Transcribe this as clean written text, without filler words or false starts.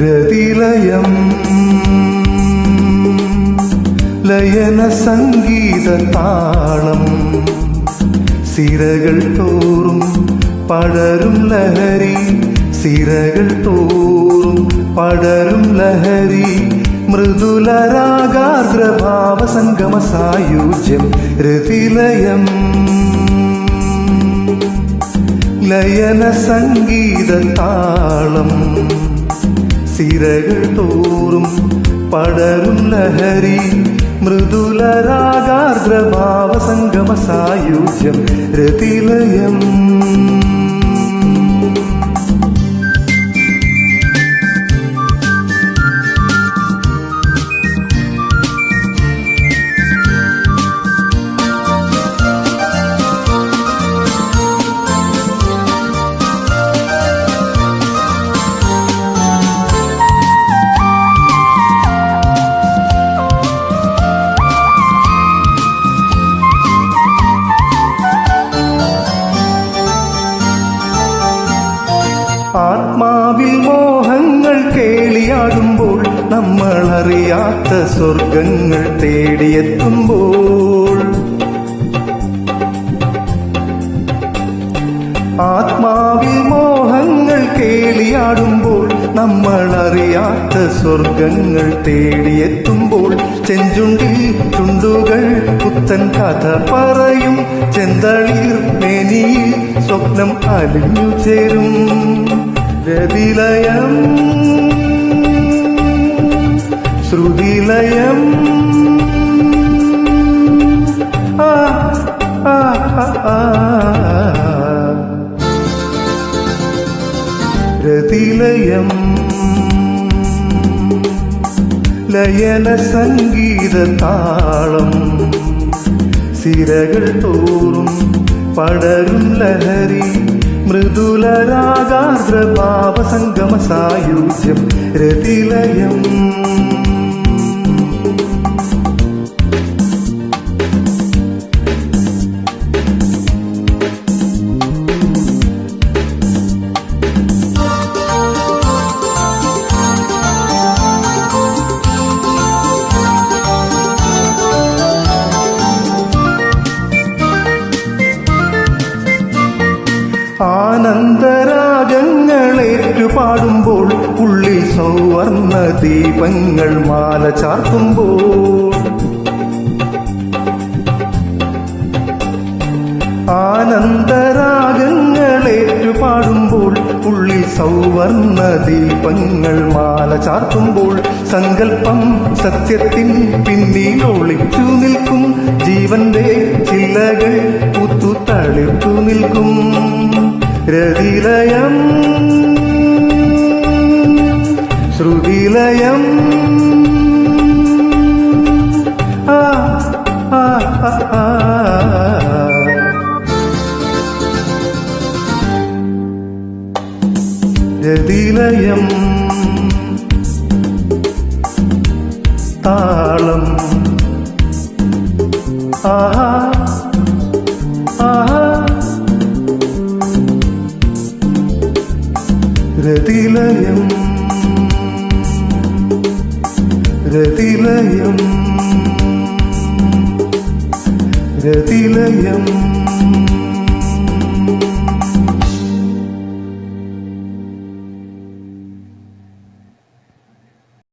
രതിലയം ലയന സംഗീത താളം സിരകൾ തോറും പടരും ലഹരി സിരകൾ തോറും പടരും ലഹരി മൃദുലരാഗാർദ്രഭാവ സംഗമ സായുജ്യം രതിലയം ലയന സംഗീത താളം സിരകൾ തോറും പടരും ലഹരി മൃദുലരാഗാർദ്രഭാവ സംഗമ സായുജ്യം രതിലയം ആത്മാവിൽ മോഹങ്ങൾ കേളിയാടുമ്പോൾ നമ്മൾ അറിയാത്ത സ്വർഗങ്ങൾ തേടിയെത്തുമ്പോൾ ആത്മാവിൽ മോഹങ്ങൾ കേളിയാടുമ്പോൾ നമ്മൾ അറിയാത്ത സ്വർഗങ്ങൾ തേടിയെത്തുമ്പോൾ ചെഞ്ചുണ്ടിൽ ചുണ്ടുകൾ പുത്തൻ കഥ പറയും ചെന്തളിർ മേനിയിൽ സ്വപ്നം അലിഞ്ഞു ചേരും രതിലയം ശ്രുതിലയം രതിലയം ലയന സംഗീത താളം സിരകൾ തോറും പടരും ലഹരി മൃദുലരാഗാർദ്രഭാവ സംഗമ സായുജ്യം രതിലയം ആനന്ദരാഗങ്ങളേറ്റുപാടുമ്പോൾ ഉള്ളിൽ സൗവർണ്ണ ദീപങ്ങൾ മാല ചാർത്തുമ്പോൾ ആനന്ദരാഗങ്ങളേറ്റുപാടുമ്പോൾ ഉള്ളിൽ സൗവർണ്ണ ദീപങ്ങൾ മാല ചാർത്തുമ്പോൾ സങ്കല്പം സത്യത്തിൻ പിന്നിൽ ഒളിച്ചു നിൽക്കും ജീവന്റെ ചില്ലകൾ പുത്തുതളിർത്തു നിൽക്കും രതിലയം ശ്രുതിലയം രതിലയം താളം ആഹാ ആഹാ രതിലയം രതിലയം രതിലയം